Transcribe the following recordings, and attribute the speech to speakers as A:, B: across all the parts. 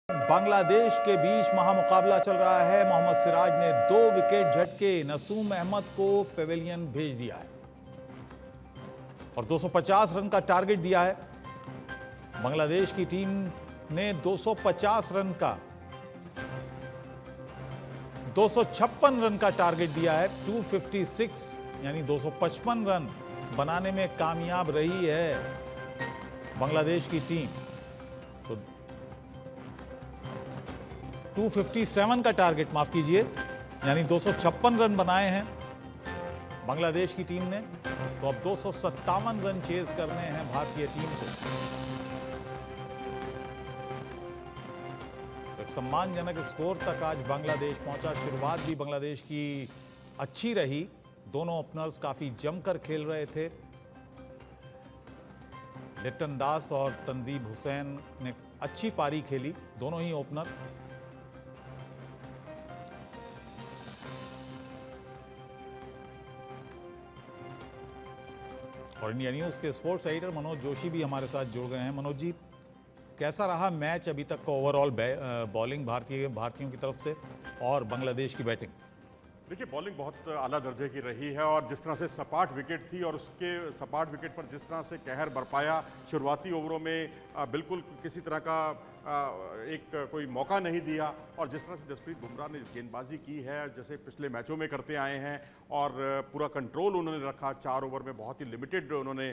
A: बांग्लादेश के बीच महामुकाबला चल रहा है। मोहम्मद सिराज ने 2 विकेट झटके नसूम अहमद को पेविलियन भेज दिया है और 250 रन का टारगेट दिया है। बांग्लादेश की टीम ने 250 रन का 256 रन का टारगेट दिया है। 256 यानी 255 रन बनाने में कामयाब रही है बांग्लादेश की टीम। तो 257 का टारगेट, माफ कीजिए, यानी 256 रन बनाए हैं बांग्लादेश की टीम ने। तो अब 257 रन चेज करने हैं भारतीय टीम को। एक सम्मानजनक स्कोर तक आज बांग्लादेश पहुंचा। शुरुआत भी बांग्लादेश की अच्छी रही। दोनों ओपनर्स काफी जमकर खेल रहे थे। लिट्टन दास और तंजीब हुसैन ने अच्छी पारी खेली, दोनों ही ओपनर। और इंडिया न्यूज़ के स्पोर्ट्स एडिटर मनोज जोशी भी हमारे साथ जुड़ गए हैं। मनोज जी, कैसा रहा मैच अभी तक का ओवरऑल बॉलिंग भारतीयों की तरफ से और बांग्लादेश की बैटिंग?
B: देखिए, बॉलिंग बहुत आला दर्जे की रही है और जिस तरह से सपाट विकेट थी और उसके सपाट विकेट पर जिस तरह से कहर बरपाया, शुरुआती ओवरों में बिल्कुल किसी तरह का एक कोई मौका नहीं दिया। और जिस तरह से जसप्रीत बुमराह ने गेंदबाजी की है जैसे पिछले मैचों में करते आए हैं और पूरा कंट्रोल उन्होंने रखा। 4 ओवर में बहुत ही लिमिटेड उन्होंने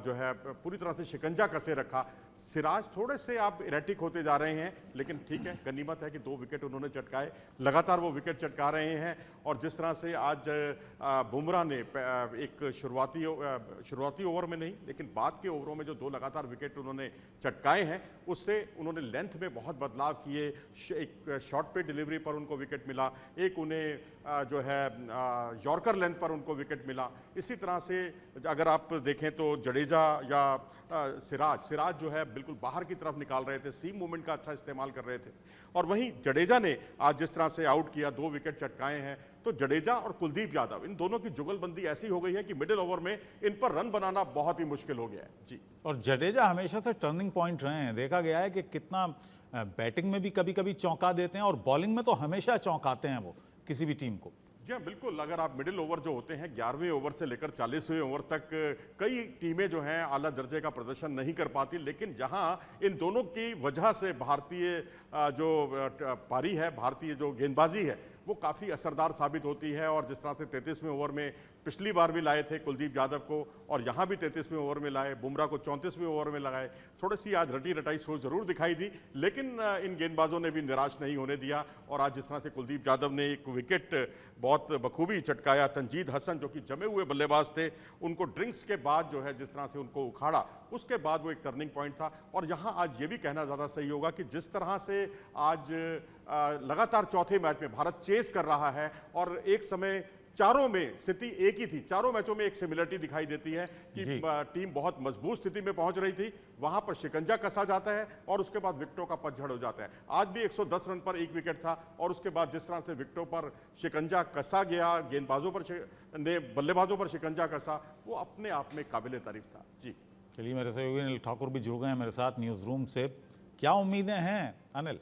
B: जो है पूरी तरह से शिकंजा कसे रखा। सिराज थोड़े से आप इरेटिक होते जा रहे हैं, लेकिन ठीक है, गनीमत है कि 2 विकेट उन्होंने चटकाए, लगातार वो विकेट चटका रहे हैं। और जिस तरह से आज बुमराह ने एक शुरुआती ओवर में नहीं लेकिन बाद के ओवरों में जो 2 लगातार विकेट उन्होंने चटकाए हैं, उससे उन्होंने लेंथ में बहुत बदलाव किए। एक शॉर्ट पे डिलीवरी पर उनको विकेट मिला, एक उन्हें जो है यॉर्कर लेंथ पर उनको विकेट मिला। इसी तरह से अगर आप देखें तो जडेजा या सिराज जो है बिल्कुल बाहर की तरफ निकाल रहे थे, सीम मूवमेंट का अच्छा इस्तेमाल कर रहे थे। और वहीं जडेजा ने आज जिस तरह से आउट किया, 2 विकेट चटकाए हैं, तो जडेजा और कुलदीप यादव, इन दोनों की जुगलबंदी ऐसी हो गई है कि मिडिल ओवर में इन पर रन बनाना बहुत ही मुश्किल हो गया है जी।
A: और जडेजा हमेशा से टर्निंग पॉइंट रहे हैं। देखा गया है कि कितना बैटिंग में भी कभी कभी चौंका देते हैं और बॉलिंग में तो हमेशा चौंकाते हैं वो किसी भी टीम को।
B: जी हाँ, बिल्कुल। अगर आप मिडिल ओवर जो होते हैं 11वें ओवर से लेकर 40वें ओवर तक कई टीमें जो हैं आला दर्जे का प्रदर्शन नहीं कर पाती, लेकिन जहां इन दोनों की वजह से भारतीय जो पारी है, भारतीय जो गेंदबाजी है, वो काफ़ी असरदार साबित होती है। और जिस तरह से 33वें ओवर में पिछली बार भी लाए थे कुलदीप यादव को और यहाँ भी 33वें ओवर में लाए, बुमराह को 34वें ओवर में लगाए। थोड़ी सी आज रटी रटाई सोच जरूर दिखाई दी, लेकिन इन गेंदबाजों ने भी निराश नहीं होने दिया। और आज जिस तरह से कुलदीप यादव ने एक विकेट बहुत बखूबी चटकाया, तंजीद हसन जो कि जमे हुए बल्लेबाज थे, उनको ड्रिंक्स के बाद जो है जिस तरह से उनको उखाड़ा, उसके बाद वो एक टर्निंग पॉइंट था। और यहाँ आज ये भी कहना ज़्यादा सही होगा कि जिस तरह से आज लगातार चौथे मैच में भारत चेस कर रहा है और एक समय चारों में स्थिति एक ही थी, चारों मैचों में एक सिमिलरिटी दिखाई देती है कि टीम बहुत मजबूत स्थिति में पहुंच रही थी, वहां पर शिकंजा कसा जाता है और उसके बाद विकेटों का पतझड़ हो जाता है। आज भी 110 रन पर 1 विकेट था और उसके बाद जिस तरह से विकेटों पर शिकंजा कसा गया, गेंदबाजों पर बल्लेबाजों पर शिकंजा कसा, वो अपने आप में काबिल तारीफ था जी।
A: चलिए, मेरे सहयोगी अनिल ठाकुर भी जुड़ गए हैं मेरे साथ न्यूज़ रूम से। क्या उम्मीदें हैं अनिल?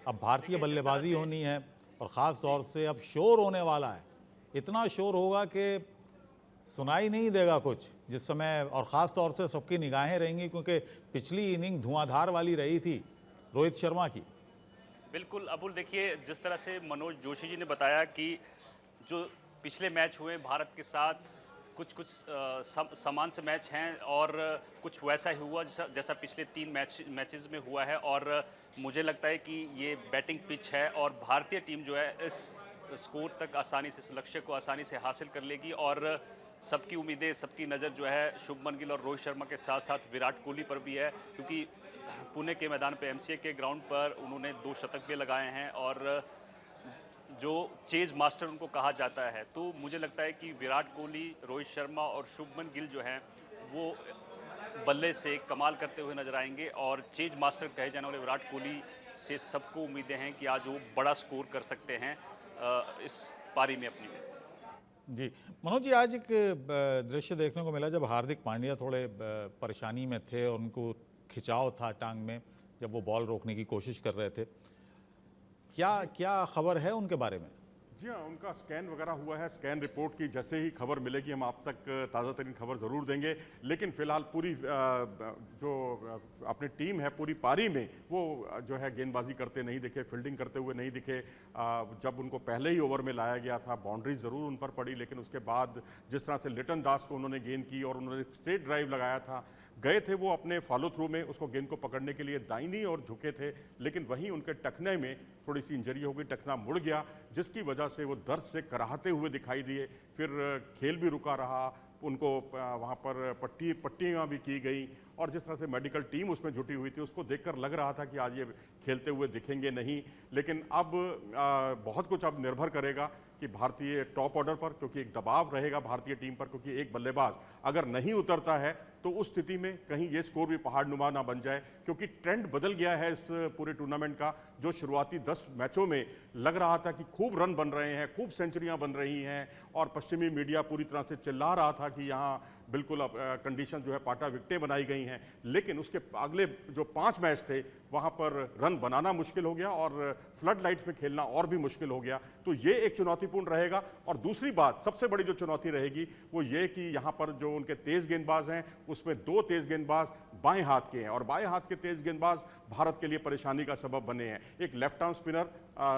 A: अब भारतीय बल्लेबाजी होनी है और ख़ास तौर से अब शोर होने वाला है। इतना शोर होगा कि सुनाई नहीं देगा कुछ जिस समय, और ख़ास तौर से सबकी निगाहें रहेंगी क्योंकि पिछली इनिंग धुआंधार वाली रही थी रोहित शर्मा की।
C: बिल्कुल अबुल, देखिए जिस तरह से मनोज जोशी जी ने बताया कि जो पिछले मैच हुए भारत के साथ कुछ समान से मैच हैं और कुछ वैसा ही हुआ जैसा पिछले 3 मैचेस में हुआ है। और मुझे लगता है कि ये बैटिंग पिच है और भारतीय टीम जो है इस स्कोर तक आसानी से, इस लक्ष्य को आसानी से हासिल कर लेगी। और सबकी उम्मीदें, सबकी नज़र जो है शुभमन गिल और रोहित शर्मा के साथ साथ विराट कोहली पर भी है, क्योंकि पुणे के मैदान पे एमसीए के ग्राउंड पर उन्होंने 2 शतक भी लगाए हैं और जो चेज मास्टर उनको कहा जाता है। तो मुझे लगता है कि विराट कोहली, रोहित शर्मा और शुभमन गिल जो हैं वो बल्ले से कमाल करते हुए नजर आएंगे। और चेज मास्टर कहे जाने वाले विराट कोहली से सबको उम्मीदें हैं कि आज वो बड़ा स्कोर कर सकते हैं इस पारी में अपनी में।
A: जी मनोज जी, आज एक दृश्य देखने को मिला जब हार्दिक पांड्या थोड़े परेशानी में थे और उनको खिंचाव था टांग में, जब वो बॉल रोकने की कोशिश कर रहे थे। क्या क्या खबर है उनके बारे में?
B: जी हाँ, उनका स्कैन वगैरह हुआ है। स्कैन रिपोर्ट की जैसे ही खबर मिलेगी हम आप तक ताज़ा तरीन खबर ज़रूर देंगे। लेकिन फिलहाल पूरी जो अपनी टीम है पूरी पारी में वो जो है गेंदबाजी करते नहीं दिखे, फील्डिंग करते हुए नहीं दिखे। जब उनको पहले ही ओवर में लाया गया था, बाउंड्री ज़रूर उन पर पड़ी, लेकिन उसके बाद जिस तरह से लिटन दास को उन्होंने गेंद की और उन्होंने स्ट्रेट ड्राइव लगाया था, गए थे वो अपने फॉलो थ्रू में उसको गेंद को पकड़ने के लिए दाहिनी और झुके थे, लेकिन वहीं उनके टखने में थोड़ी सी इंजरी हो गई, टखना मुड़ गया, जिसकी वजह से वो दर्द से कराहते हुए दिखाई दिए। फिर खेल भी रुका रहा, उनको वहाँ पर पट्टियाँ भी की गई और जिस तरह से मेडिकल टीम उसमें जुटी हुई थी उसको देखकर लग रहा था कि आज ये खेलते हुए दिखेंगे नहीं। लेकिन अब बहुत कुछ अब निर्भर करेगा कि भारतीय टॉप ऑर्डर पर, क्योंकि एक दबाव रहेगा भारतीय टीम पर, क्योंकि एक बल्लेबाज अगर नहीं उतरता है तो उस स्थिति में कहीं ये स्कोर भी पहाड़नुमा ना बन जाए, क्योंकि ट्रेंड बदल गया है इस पूरे टूर्नामेंट का। जो शुरुआती 10 मैचों में लग रहा था कि खूब रन बन रहे हैं, खूब सेंचुरियां बन रही हैं और पश्चिमी मीडिया पूरी तरह से चिल्ला रहा था कि यहाँ बिल्कुल अब कंडीशन जो है पाटा विकटें बनाई गई हैं, लेकिन उसके अगले जो 5 मैच थे वहाँ पर रन बनाना मुश्किल हो गया और फ्लड लाइट्स में खेलना और भी मुश्किल हो गया। तो ये एक चुनौतीपूर्ण रहेगा। और दूसरी बात, सबसे बड़ी जो चुनौती रहेगी वो ये कि यहाँ पर जो उनके तेज़ गेंदबाज हैं उसमें 2 तेज़ गेंदबाज बाएं हाथ के हैं और बाएं हाथ के तेज़ गेंदबाज भारत के लिए परेशानी का सबब बने हैं। एक लेफ्ट आर्म स्पिनर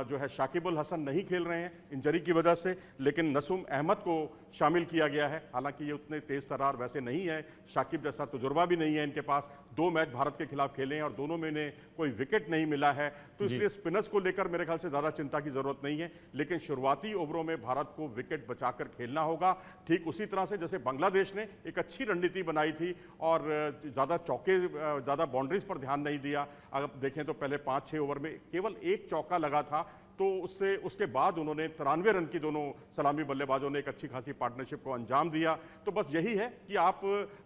B: जो है शाकिब अल हसन नहीं खेल रहे हैं इंजरी की वजह से, लेकिन नसूम अहमद को शामिल किया गया है। हालांकि ये उतने तेज़ तरार वैसे नहीं है, शाकिब जैसा तजुर्बा भी नहीं है इनके पास। 2 मैच भारत के खिलाफ खेले हैं और दोनों में इन्हें कोई विकेट नहीं मिला है, तो इसलिए स्पिनर्स को लेकर मेरे ख्याल से ज़्यादा चिंता की ज़रूरत नहीं है। लेकिन शुरुआती ओवरों में भारत को विकेट बचाकर खेलना होगा, ठीक उसी तरह से जैसे बांग्लादेश ने एक अच्छी रणनीति बनाई थी और ज़्यादा चौके, ज़्यादा बाउंड्रीज पर ध्यान नहीं दिया। अगर देखें तो पहले 5-6 ओवर में केवल 1 चौका लगा था, तो उसके बाद उन्होंने 93 रन की दोनों सलामी बल्लेबाजों ने एक अच्छी खासी पार्टनरशिप को अंजाम दिया। तो बस यही है कि आप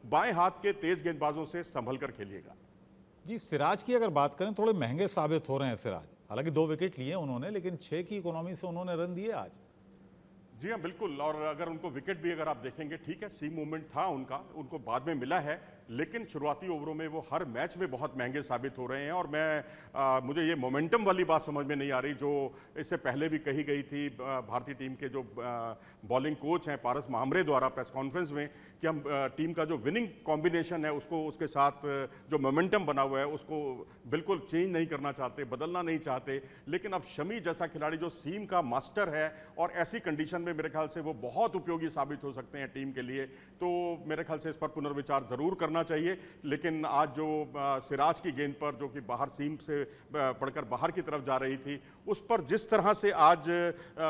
B: बाएं हाथ के तेज गेंदबाजों से संभल कर खेलिएगा।
A: जी, सिराज की अगर बात करें, थोड़े महंगे साबित हो रहे हैं सिराज। हालांकि 2 विकेट लिए उन्होंने, लेकिन 6 की इकोनॉमी से उन्होंने रन दिए आज।
B: जी हाँ, बिल्कुल। और अगर उनको विकेट भी अगर आप देखेंगे, ठीक है सीम मूवमेंट था उनको बाद में मिला है, लेकिन शुरुआती ओवरों में वो हर मैच में बहुत महंगे साबित हो रहे हैं। और मुझे ये मोमेंटम वाली बात समझ में नहीं आ रही जो इससे पहले भी कही गई थी भारतीय टीम के जो बॉलिंग कोच हैं पारस महामरे द्वारा प्रेस कॉन्फ्रेंस में, कि हम टीम का जो विनिंग कॉम्बिनेशन है उसको, उसके साथ जो मोमेंटम बना हुआ है उसको बिल्कुल चेंज नहीं करना चाहते, बदलना नहीं चाहते। लेकिन अब शमी जैसा खिलाड़ी जो सीम का मास्टर है और ऐसी कंडीशन में मेरे ख्याल से वो बहुत उपयोगी साबित हो सकते हैं टीम के लिए, तो मेरे ख्याल से इस पर पुनर्विचार जरूर करना चाहिए। लेकिन आज जो सिराज की गेंद पर, जो कि बाहर सीम से पड़कर बाहर की तरफ जा रही थी, उस पर जिस तरह से आज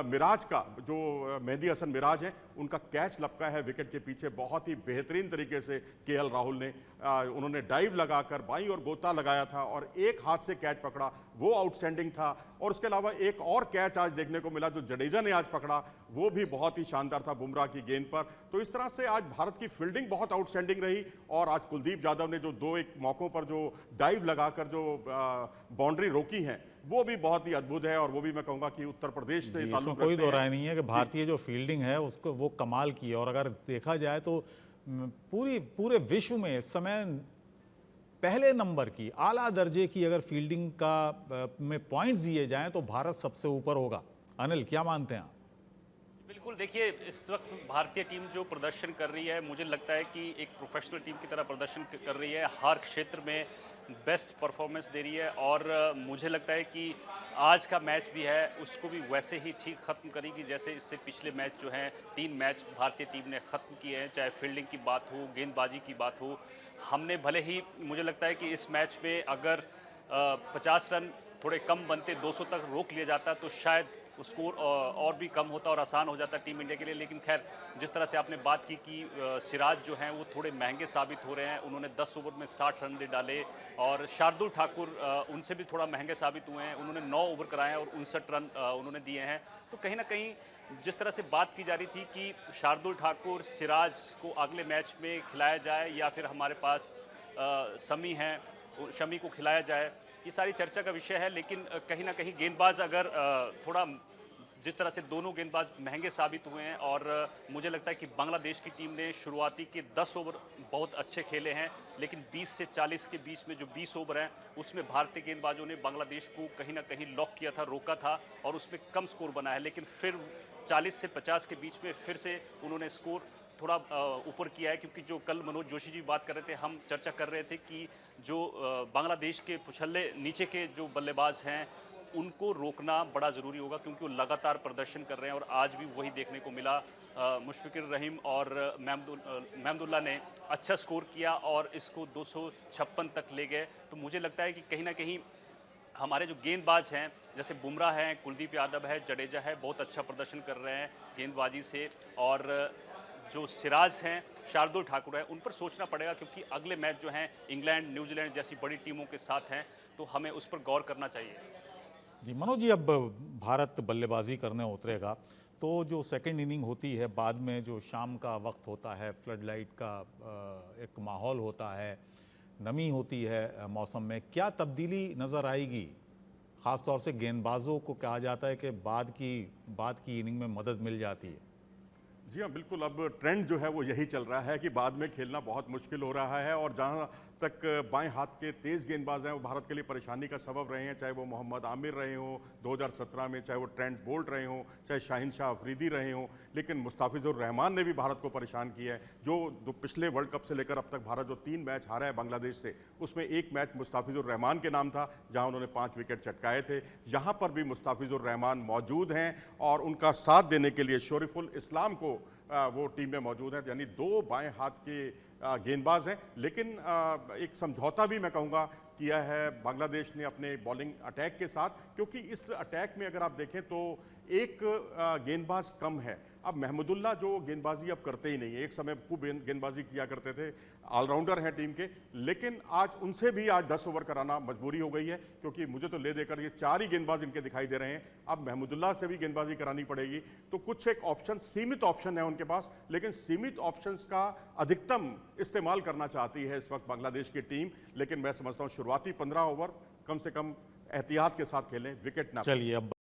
B: मिराज का जो मेहदी हसन मिराज है उनका कैच लपका है विकेट के पीछे, बहुत ही बेहतरीन तरीके से केएल राहुल ने उन्होंने डाइव लगाकर बाईं और गोता लगाया था और एक हाथ से कैच पकड़ा, वो आउटस्टैंडिंग था। और उसके अलावा एक और कैच आज देखने को मिला जो जडेजा ने आज पकड़ा, वो भी बहुत ही शानदार था बुमराह की गेंद पर। तो इस तरह से आज भारत की फील्डिंग बहुत आउटस्टैंडिंग रही और आज कुलदीप यादव ने जो 2-1 मौकों पर जो डाइव लगाकर जो बाउंड्री रोकी है वो भी बहुत ही अद्भुत है। और वो भी मैं कहूंगा कि उत्तर प्रदेश से ताल्लुक
A: कोई दो राय नहीं है कि भारतीय जो फील्डिंग है उसको वो कमाल की है। और अगर देखा जाए तो पूरे विश्व में इस समय पहले नंबर की आला दर्जे की अगर फील्डिंग का में पॉइंट्स दिए जाएं तो भारत सबसे ऊपर होगा। अनिल, क्या मानते हैं आप?
C: बिल्कुल, देखिए इस वक्त भारतीय टीम जो प्रदर्शन कर रही है, मुझे लगता है कि एक प्रोफेशनल टीम की तरह प्रदर्शन कर रही है, हर क्षेत्र में बेस्ट परफॉर्मेंस दे रही है। और मुझे लगता है कि आज का मैच भी है उसको भी वैसे ही ठीक ख़त्म करेगी जैसे इससे पिछले मैच जो हैं 3 मैच भारतीय टीम ने ख़त्म किए हैं। चाहे फील्डिंग की बात हो, गेंदबाजी की बात हो, हमने भले ही, मुझे लगता है कि इस मैच में अगर 50 रन थोड़े कम बनते, 200 तक रोक लिया जाता तो शायद स्कोर और भी कम होता और आसान हो जाता टीम इंडिया के लिए। लेकिन खैर, जिस तरह से आपने बात की कि सिराज जो हैं वो थोड़े महंगे साबित हो रहे हैं, उन्होंने 10 ओवर में 60 रन दे डाले। और शार्दुल ठाकुर उनसे भी थोड़ा महंगे साबित हुए हैं, उन्होंने 9 ओवर कराए हैं और 59 रन उन्होंने दिए हैं। तो कहीं ना कहीं जिस तरह से बात की जा रही थी कि शार्दुल ठाकुर, सिराज को अगले मैच में खिलाया जाए या फिर हमारे पास शमी को खिलाया जाए, ये सारी चर्चा का विषय है। लेकिन कहीं ना कहीं गेंदबाज अगर थोड़ा जिस तरह से दोनों गेंदबाज महंगे साबित हुए हैं और मुझे लगता है कि बांग्लादेश की टीम ने शुरुआती के 10 ओवर बहुत अच्छे खेले हैं, लेकिन 20 से 40 के बीच में जो 20 ओवर हैं उसमें भारतीय गेंदबाजों ने बांग्लादेश को कहीं ना कहीं लॉक किया था, रोका था और उसमें कम स्कोर बना है। लेकिन फिर 40 से 50 के बीच में फिर से उन्होंने स्कोर थोड़ा ऊपर किया है, क्योंकि जो कल मनोज जोशी जी बात कर रहे थे, हम चर्चा कर रहे थे कि जो बांग्लादेश के पुछल्ले नीचे के जो बल्लेबाज हैं उनको रोकना बड़ा ज़रूरी होगा, क्योंकि वो लगातार प्रदर्शन कर रहे हैं और आज भी वही देखने को मिला। मुशफिकुर रहीम और महमदुल्लाह ने अच्छा स्कोर किया और इसको 256 तक ले गए। तो मुझे लगता है कि कहीं ना कहीं हमारे जो गेंदबाज हैं, जैसे बुमराह हैं, कुलदीप यादव है, जडेजा है, बहुत अच्छा प्रदर्शन कर रहे हैं गेंदबाजी से, और जो सिराज हैं, शार्दुल ठाकुर है, उन पर सोचना पड़ेगा, क्योंकि अगले मैच जो हैं इंग्लैंड, न्यूजीलैंड जैसी बड़ी टीमों के साथ हैं, तो हमें उस पर गौर करना चाहिए।
A: जी मनोज जी, अब भारत बल्लेबाजी करने उतरेगा तो जो सेकंड इनिंग होती है, बाद में जो शाम का वक्त होता है, फ्लड लाइट का एक माहौल होता है, नमी होती है मौसम में, क्या तब्दीली नज़र आएगी? ख़ास तौर से गेंदबाजों को कहा जाता है कि बाद की इनिंग में मदद मिल जाती है।
B: जी हाँ, बिल्कुल। अब ट्रेंड जो है वो यही चल रहा है कि बाद में खेलना बहुत मुश्किल हो रहा है, और जहाँ तक बाएं हाथ के तेज़ गेंदबाज हैं वो भारत के लिए परेशानी का सबब रहे हैं, चाहे वो मोहम्मद आमिर रहे हों 2017 में, चाहे वो ट्रेंट बोल्ट रहे हों, चाहे शाहिन शाह अफरीदी रहे हों, लेकिन मुस्ताफिजुर रहमान ने भी भारत को परेशान किया है। जो पिछले वर्ल्ड कप से लेकर अब तक भारत जो 3 मैच हारा है बांग्लादेश से, उसमें एक मैच मुस्ताफिजुर रहमान के नाम था जहाँ उन्होंने 5 विकेट चटकाए थे। यहाँ पर भी मुस्ताफिजुर रहमान मौजूद हैं और उनका साथ देने के लिए शोरिफुल इस्लाम को वो टीम में मौजूद है, यानी 2 बाएं हाथ के गेंदबाज हैं। लेकिन एक समझौता भी मैं कहूँगा किया है बांग्लादेश ने अपने बॉलिंग अटैक के साथ, क्योंकि इस अटैक में अगर आप देखें तो एक गेंदबाज कम है। अब महमूदुल्लाह जो गेंदबाजी अब करते ही नहीं है, एक समय खूब गेंदबाजी किया करते थे, ऑलराउंडर हैं टीम के, लेकिन आज उनसे भी आज 10 ओवर कराना मजबूरी हो गई है, क्योंकि मुझे तो ले देकर ये 4 ही गेंदबाज इनके दिखाई दे रहे हैं। अब महमूदुल्लाह से भी गेंदबाजी करानी पड़ेगी, तो कुछ एक ऑप्शन, सीमित ऑप्शन है उनके पास, लेकिन सीमित ऑप्शंस का अधिकतम इस्तेमाल करना चाहती है इस वक्त बांग्लादेश की टीम। लेकिन मैं समझता हूँ शुरुआती 15 ओवर कम से कम एहतियात के साथ खेलें, विकेट ना।
A: चलिए अब